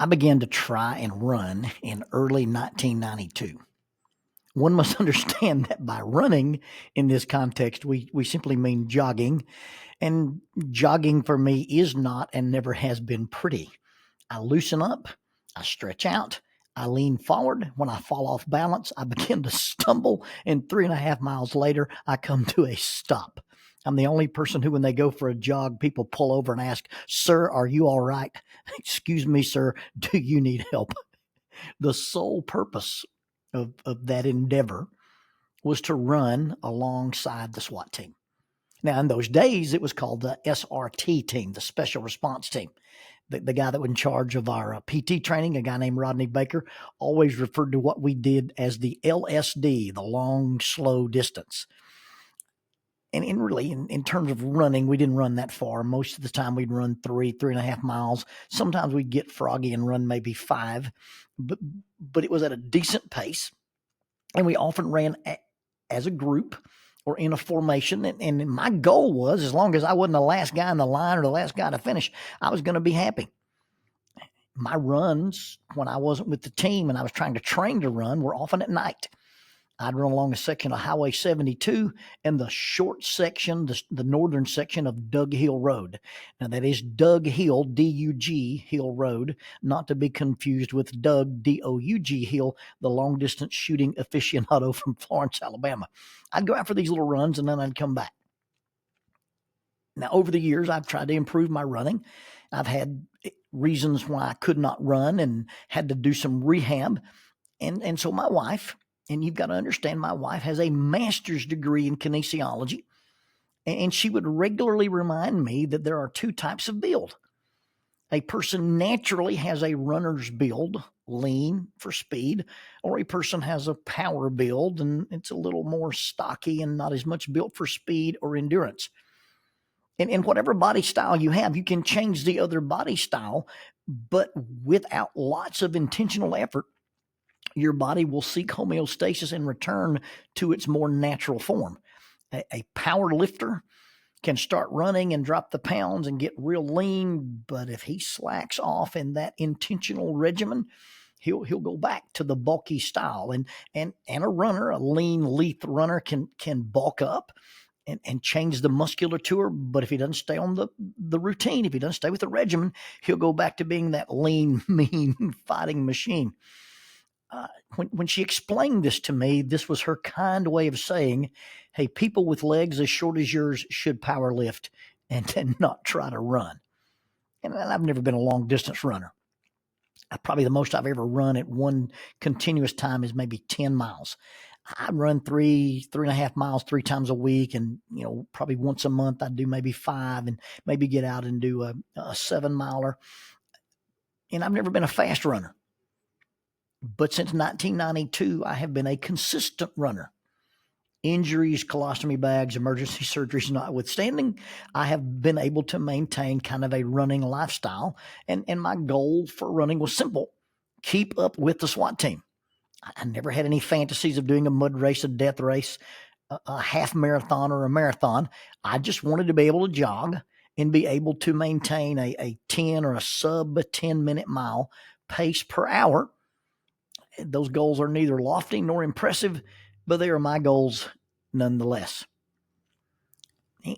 I began to try and run in early 1992. One must understand that by running in this context, we simply mean jogging. And jogging for me is not and never has been pretty. I loosen up, I stretch out, I lean forward. When I fall off balance, I begin to stumble, and 3.5 miles later, I come to a stop. I'm the only person who, when they go for a jog, people pull over and ask, "Sir, are you all right?" "Excuse me, sir, do you need help?" The sole purpose of that endeavor was to run alongside the SWAT team. Now, in those days, it was called the SRT team, the Special Response Team. The guy that was in charge of our PT training, a guy named Rodney Baker, always referred to what we did as the LSD, the long, slow distance. And in terms of running, we didn't run that far. Most of the time, we'd run 3.5 miles. Sometimes we'd get froggy and run maybe 5, but it was at a decent pace. And we often ran as a group or in a formation. And my goal was, as long as I wasn't the last guy in the line or the last guy to finish, I was going to be happy. My runs, when I wasn't with the team and I was trying to train to run, were often at night. I'd run along a section of Highway 72 and the short section, the northern section of Doug Hill Road. Now, that is Doug Hill, D-U-G, Hill Road, not to be confused with Doug, D-O-U-G, Hill, the long-distance shooting aficionado from Florence, Alabama. I'd go out for these little runs, and then I'd come back. Now, over the years, I've tried to improve my running. I've had reasons why I could not run and had to do some rehab. And so my wife, and you've got to understand, my wife has a master's degree in kinesiology, and she would regularly remind me that there are two types of build. A person naturally has a runner's build, lean for speed, or a person has a power build, and it's a little more stocky and not as much built for speed or endurance. And whatever body style you have, you can change the other body style, but without lots of intentional effort, your body will seek homeostasis and return to its more natural form. A power lifter can start running and drop the pounds and get real lean, but if he slacks off in that intentional regimen, he'll go back to the bulky style. And a runner, a lean, lithe runner, can bulk up and change the musculature, but if he doesn't stay on the routine, if he doesn't stay with the regimen, he'll go back to being that lean, mean fighting machine. When she explained this to me, this was her kind way of saying, hey, people with legs as short as yours should power lift and not try to run. And I've never been a long distance runner. Probably the most I've ever run at one continuous time is maybe 10 miles. I run 3.5 miles 3 times a week, and probably once a month I'd do maybe 5 and maybe get out and do a 7-miler. And I've never been a fast runner. But since 1992, I have been a consistent runner. Injuries, colostomy bags, emergency surgeries notwithstanding, I have been able to maintain kind of a running lifestyle. And my goal for running was simple: keep up with the SWAT team. I never had any fantasies of doing a mud race, a death race, a half marathon, or a marathon. I just wanted to be able to jog and be able to maintain a 10 or a sub 10-minute mile pace per hour. Those goals are neither lofty nor impressive, but they are my goals nonetheless.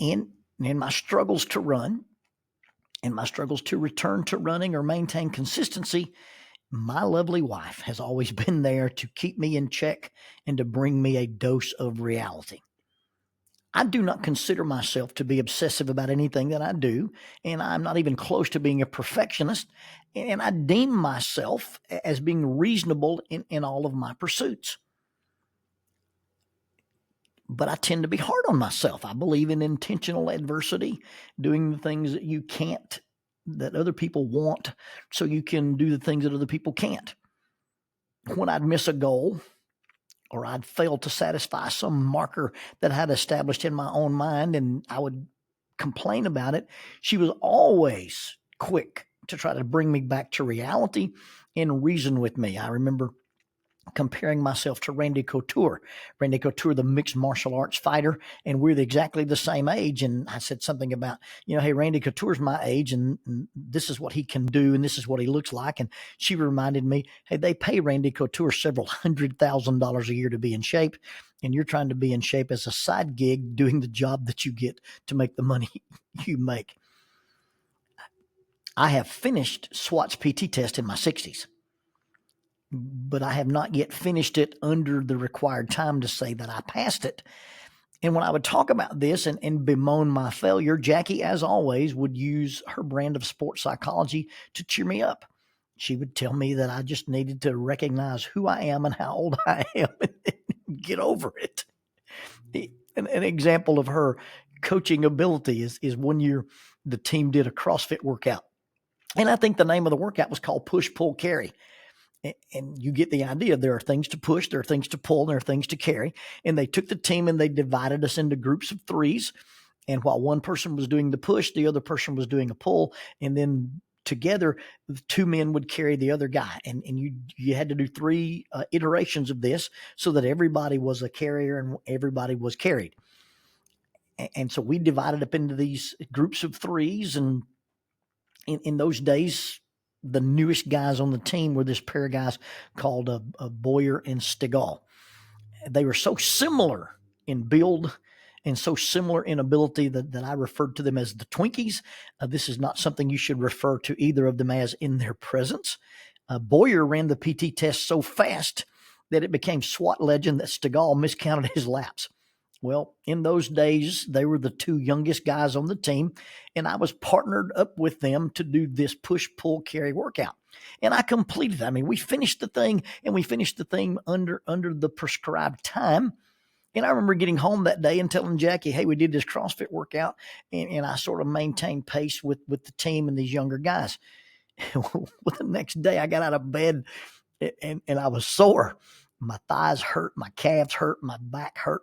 And in my struggles to run and my struggles to return to running or maintain consistency, my lovely wife has always been there to keep me in check and to bring me a dose of reality. I do not consider myself to be obsessive about anything that I do, and I'm not even close to being a perfectionist, and I deem myself as being reasonable in all of my pursuits. But I tend to be hard on myself. I believe in intentional adversity, doing the things that you can't, that other people want, so you can do the things that other people can't. When I'd miss a goal or I'd fail to satisfy some marker that I had established in my own mind and I would complain about it, she was always quick to try to bring me back to reality and reason with me. I remember comparing myself to Randy Couture. Randy Couture, the mixed martial arts fighter, and we're exactly the same age. And I said something about, hey, Randy Couture's my age, and this is what he can do, and this is what he looks like. And she reminded me, hey, they pay Randy Couture several $100,000 a year to be in shape, and you're trying to be in shape as a side gig doing the job that you get to make the money you make. I have finished SWAT's PT test in my 60s. But I have not yet finished it under the required time to say that I passed it. And when I would talk about this and bemoan my failure, Jackie, as always, would use her brand of sports psychology to cheer me up. She would tell me that I just needed to recognize who I am and how old I am and get over it. An example of her coaching ability is one year the team did a CrossFit workout. And I think the name of the workout was called Push, Pull, Carry. And you get the idea. There are things to push, there are things to pull, there are things to carry. And they took the team and they divided us into groups of threes. And while one person was doing the push, the other person was doing a pull. And then together, the two men would carry the other guy. And you had to do three iterations of this so that everybody was a carrier and everybody was carried. And so we divided up into these groups of threes. And in those days, the newest guys on the team were this pair of guys called Boyer and Stegall. They were so similar in build and so similar in ability that I referred to them as the Twinkies. This is not something you should refer to either of them as in their presence. Boyer ran the PT test so fast that it became SWAT legend that Stegall miscounted his laps. Well, in those days, they were the two youngest guys on the team, and I was partnered up with them to do this push, pull, carry workout. And I completed it. I mean, we finished the thing, and we finished the thing under the prescribed time. And I remember getting home that day and telling Jackie, hey, we did this CrossFit workout, and I sort of maintained pace with the team and these younger guys. Well, the next day, I got out of bed, and I was sore. My thighs hurt, my calves hurt, my back hurt.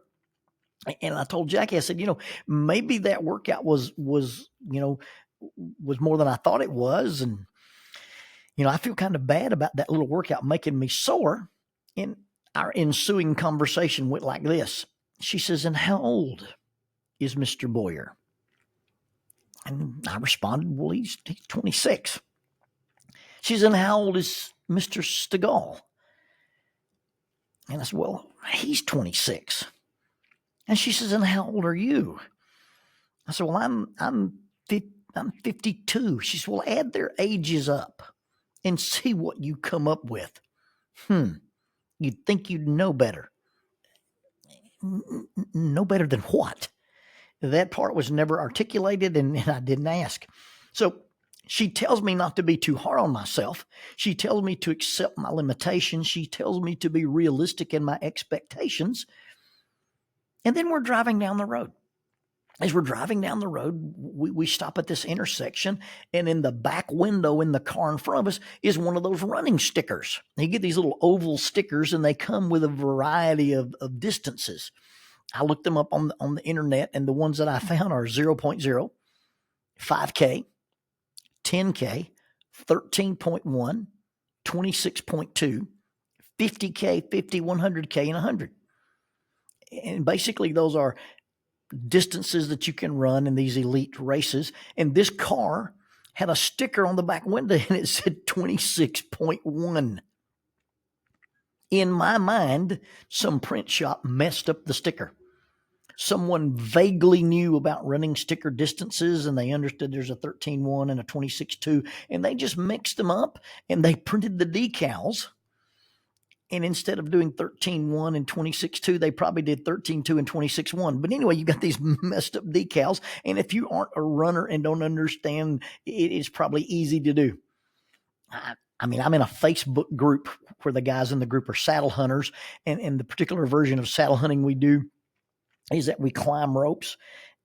And I told Jackie, I said, maybe that workout was more than I thought it was. And, I feel kind of bad about that little workout making me sore. And our ensuing conversation went like this. She says, and how old is Mr. Boyer? And I responded, well, he's 26. She says, and how old is Mr. Stegall? And I said, well, he's 26. And she says, and how old are you? I said, well, I'm 52. She said, well, add their ages up and see what you come up with. You'd think you'd know better. Know better than what? That part was never articulated, and I didn't ask. So she tells me not to be too hard on myself. She tells me to accept my limitations. She tells me to be realistic in my expectations. And then we're driving down the road. As we're driving down the road, we stop at this intersection, and in the back window in the car in front of us is one of those running stickers. You get these little oval stickers, and they come with a variety of distances. I looked them up on the internet, and the ones that I found are 0.0, 5K, 10K, 13.1, 26.2, 50K, 50, 100K, and 100. And basically those are distances that you can run in these elite races. And this car had a sticker on the back window and it said 26.1. In my mind, some print shop messed up the sticker. Someone vaguely knew about running sticker distances, and they understood there's a 13.1 and a 26.2, and they just mixed them up and they printed the decals. And instead of doing 13.1 and 26.2, they probably did 13.2 and 26.1. But anyway, you got these messed up decals. And if you aren't a runner and don't understand, it is probably easy to do. I'm in a Facebook group where the guys in the group are saddle hunters. And the particular version of saddle hunting we do is that we climb ropes.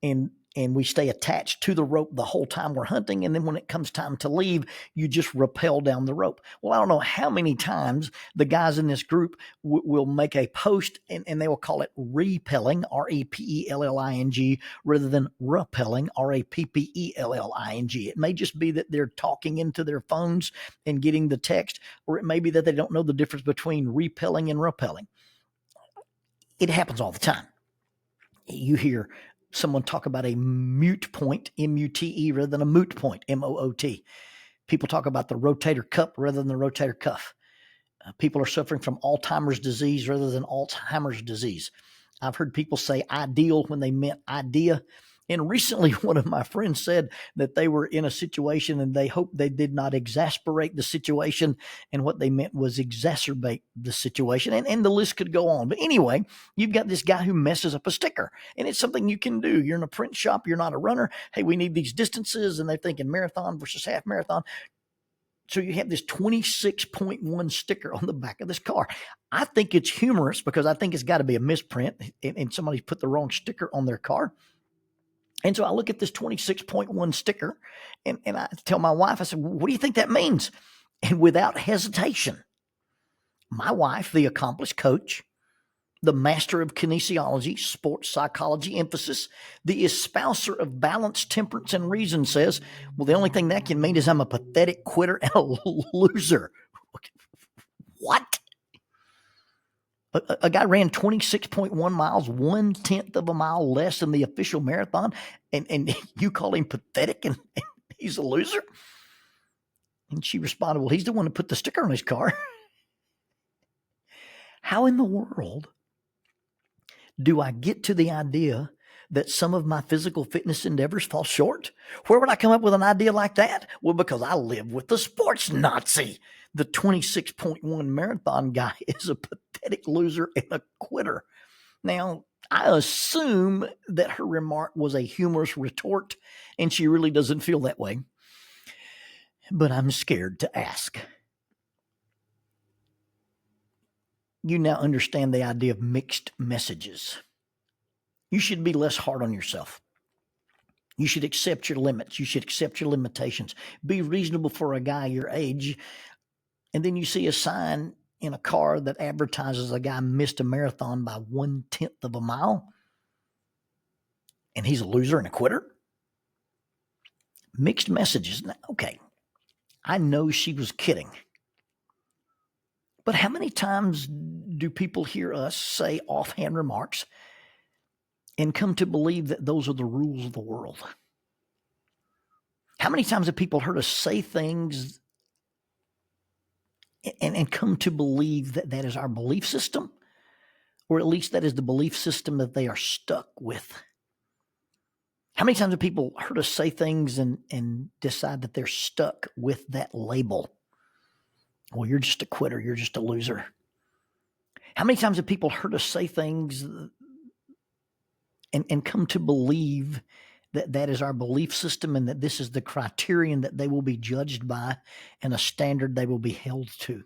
And and we stay attached to the rope the whole time we're hunting. And then when it comes time to leave, you just rappel down the rope. Well, I don't know how many times the guys in this group will make a post and they will call it repelling, R-E-P-E-L-L-I-N-G, rather than rappelling, R-A-P-P-E-L-L-I-N-G. It may just be that they're talking into their phones and getting the text, or it may be that they don't know the difference between repelling and rappelling. It happens all the time. You hear someone talk about a mute point, M-U-T-E, rather than a moot point, M-O-O-T. People talk about the rotator cuff rather than the rotator cuff. People are suffering from Alzheimer's disease rather than Alzheimer's disease. I've heard people say ideal when they meant idea. And recently, one of my friends said that they were in a situation and they hoped they did not exasperate the situation. And what they meant was exacerbate the situation. And the list could go on. But anyway, you've got this guy who messes up a sticker. And it's something you can do. You're in a print shop. You're not a runner. Hey, we need these distances. And they're thinking marathon versus half marathon. So you have this 26.1 sticker on the back of this car. I think it's humorous because I think it's got to be a misprint and somebody's put the wrong sticker on their car. And so I look at this 26.1 sticker and I tell my wife, I said, what do you think that means? And without hesitation, my wife, the accomplished coach, the master of kinesiology, sports psychology emphasis, the espouser of balance, temperance, and reason says, well, the only thing that can mean is I'm a pathetic quitter and a loser. What? A guy ran 26.1 miles, 1/10 of a mile less than the official marathon, and you call him pathetic and he's a loser? And she responded, well, he's the one who put the sticker on his car. How in the world do I get to the idea that some of my physical fitness endeavors fall short? Where would I come up with an idea like that? Well, because I live with the sports Nazi. The 26.1 marathon guy is a pathetic loser and a quitter. Now, I assume that her remark was a humorous retort, and she really doesn't feel that way. But I'm scared to ask. You now understand the idea of mixed messages. You should be less hard on yourself. You should accept your limits. You should accept your limitations. Be reasonable for a guy your age. And then you see a sign in a car that advertises a guy missed a marathon by 1/10 of a mile, and he's a loser and a quitter. Mixed messages. Now, okay, I know she was kidding. But how many times do people hear us say offhand remarks and come to believe that those are the rules of the world? How many times have people heard us say things and come to believe that that is our belief system, or at least that is the belief system that they are stuck with? How many times have people heard us say things and decide that they're stuck with that label? Well, you're just a quitter. You're just a loser. How many times have people heard us say things and come to believe that that is our belief system and that this is the criterion that they will be judged by and a standard they will be held to?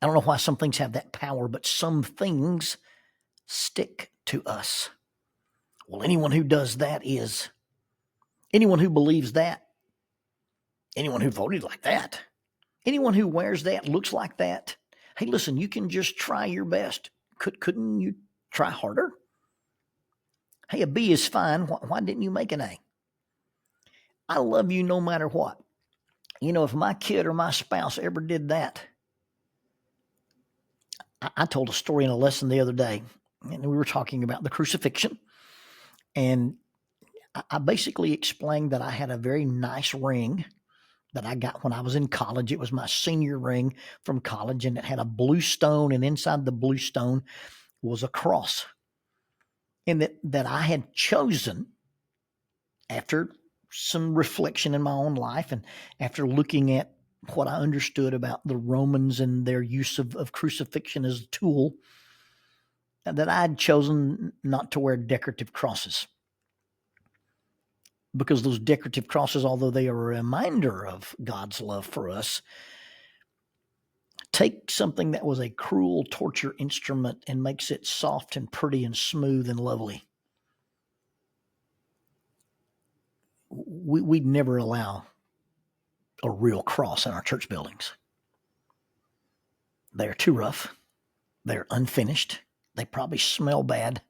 I don't know why some things have that power, but some things stick to us. Well, anyone who does that is, anyone who believes that, anyone who voted like that, anyone who wears that, looks like that. Hey, listen, you can just try your best. Couldn't you try harder? Hey, a B is fine. Why didn't you make an A? I love you no matter what. You know, if my kid or my spouse ever did that, I told a story in a lesson the other day, and we were talking about the crucifixion. And I basically explained that I had a very nice ring that I got when I was in college. It was my senior ring from college, and it had a blue stone, and inside the blue stone was a cross. And that I had chosen after some reflection in my own life and after looking at what I understood about the Romans and their use of crucifixion as a tool, that I had chosen not to wear decorative crosses. Because those decorative crosses, although they are a reminder of God's love for us, take something that was a cruel torture instrument and makes it soft and pretty and smooth and lovely. we'd never allow a real cross in our church buildings. They're too rough. They're unfinished. They probably smell bad.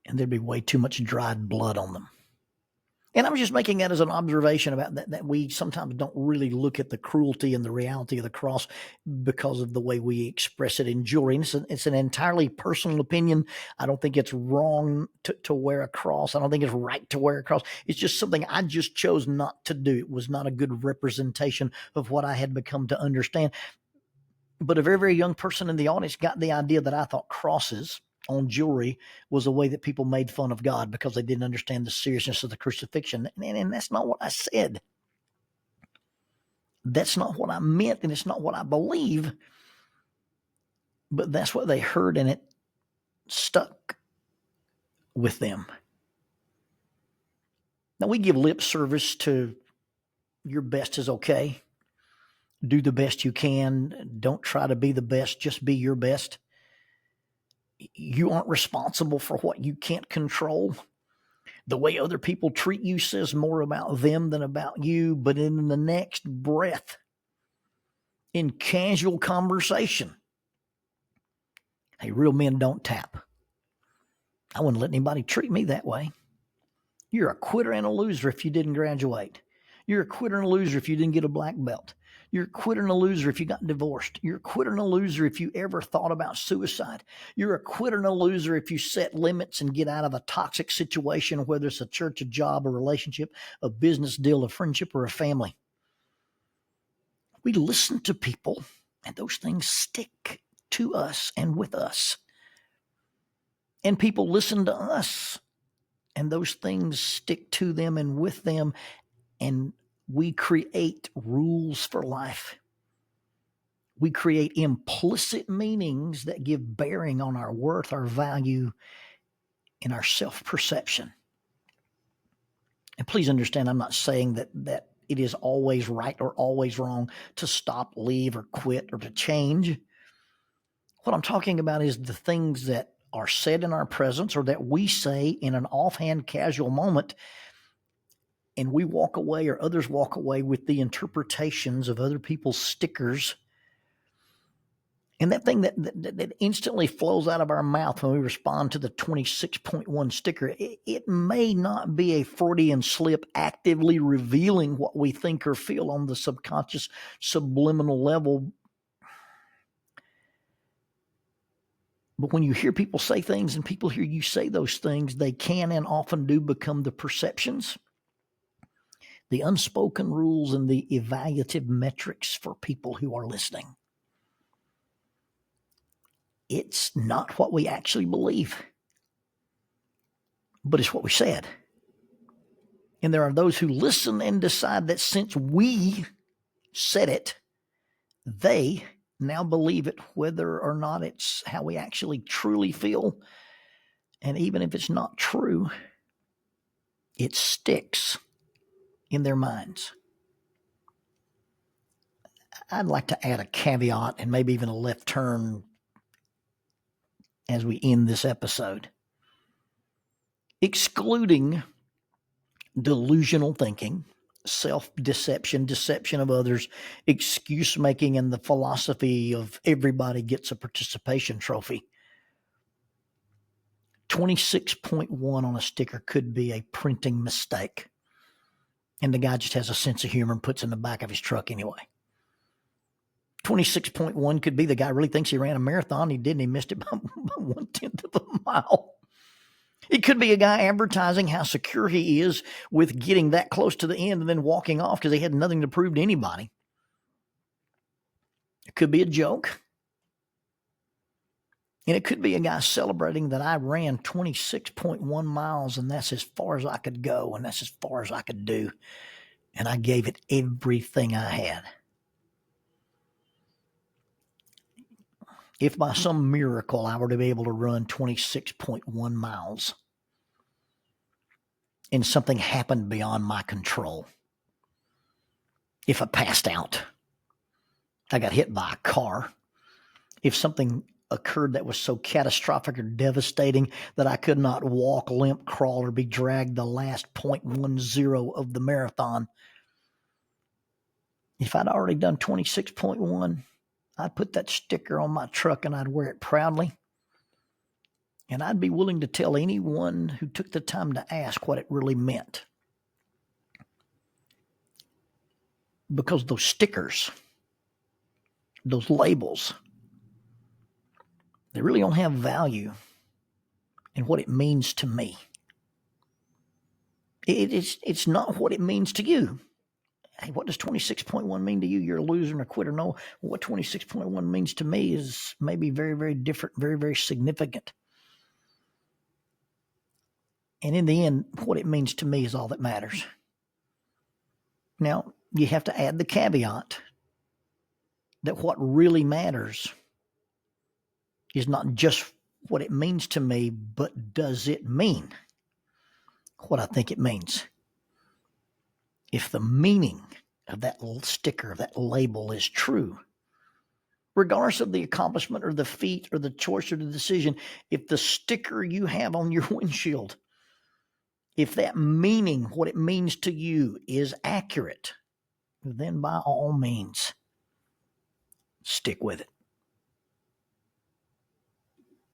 And there'd be way too much dried blood on them. And I'm just making that as an observation about that we sometimes don't really look at the cruelty and the reality of the cross because of the way we express it in jewelry. And it's an entirely personal opinion. I don't think it's wrong to wear a cross. I don't think it's right to wear a cross. It's just something I just chose not to do. It was not a good representation of what I had become to understand. But a very, very young person in the audience got the idea that I thought crosses on jewelry was a way that people made fun of God because they didn't understand the seriousness of the crucifixion. And that's not what I said. That's not what I meant, and it's not what I believe. But that's what they heard, and it stuck with them. Now, we give lip service to your best is okay. Do the best you can. Don't try to be the best. Just be your best. You aren't responsible for what you can't control. The way other people treat you says more about them than about you. But in the next breath, in casual conversation, hey, real men don't tap. I wouldn't let anybody treat me that way. You're a quitter and a loser if you didn't graduate. You're a quitter and a loser if you didn't get a black belt. You're a quitter and a loser if you got divorced. You're a quitter and a loser if you ever thought about suicide. You're a quitter and a loser if you set limits and get out of a toxic situation, whether it's a church, a job, a relationship, a business deal, a friendship, or a family. We listen to people, and those things stick to us and with us. And people listen to us, and those things stick to them and with them, and we create rules for life. We create implicit meanings that give bearing on our worth, our value, and our self-perception. And please understand, I'm not saying that it is always right or always wrong to stop, leave, or quit, or to change. What I'm talking about is the things that are said in our presence or that we say in an offhand, casual moment, and we walk away or others walk away with the interpretations of other people's stickers. And that thing that instantly flows out of our mouth when we respond to the 26.1 sticker, it may not be a Freudian slip actively revealing what we think or feel on the subconscious subliminal level. But when you hear people say things and people hear you say those things, they can and often do become the perceptions, the unspoken rules, and the evaluative metrics for people who are listening. It's not what we actually believe, but it's what we said. And there are those who listen and decide that since we said it, they now believe it, whether or not it's how we actually truly feel. And even if it's not true, it sticks in their minds. I'd like to add a caveat and maybe even a left turn as we end this episode. Excluding delusional thinking, self-deception, deception of others, excuse-making, and the philosophy of everybody gets a participation trophy. 26.1 on a sticker could be a printing mistake. And the guy just has a sense of humor and puts it in the back of his truck anyway. 26.1 could be the guy really thinks he ran a marathon. He didn't. He missed it by 1/10 of a mile. It could be a guy advertising how secure he is with getting that close to the end and then walking off because he had nothing to prove to anybody. It could be a joke. And it could be a guy celebrating that I ran 26.1 miles and that's as far as I could go and that's as far as I could do. And I gave it everything I had. If by some miracle I were to be able to run 26.1 miles and something happened beyond my control, if I passed out, I got hit by a car, if something occurred that was so catastrophic or devastating that I could not walk, limp, crawl, or be dragged the last 0.10 of the marathon. If I'd already done 26.1, I'd put that sticker on my truck and I'd wear it proudly. And I'd be willing to tell anyone who took the time to ask what it really meant. Because those stickers, those labels, they really don't have value in what it means to me. It's not what it means to you. Hey, what does 26.1 mean to you? You're a loser and a quitter. No, what 26.1 means to me is maybe very, very different, very, very significant. And in the end, what it means to me is all that matters. Now, you have to add the caveat that what really matters is not just what it means to me, but does it mean what I think it means? If the meaning of that little sticker, that label is true, regardless of the accomplishment or the feat or the choice or the decision, if the sticker you have on your windshield, if that meaning, what it means to you, is accurate, then by all means, stick with it.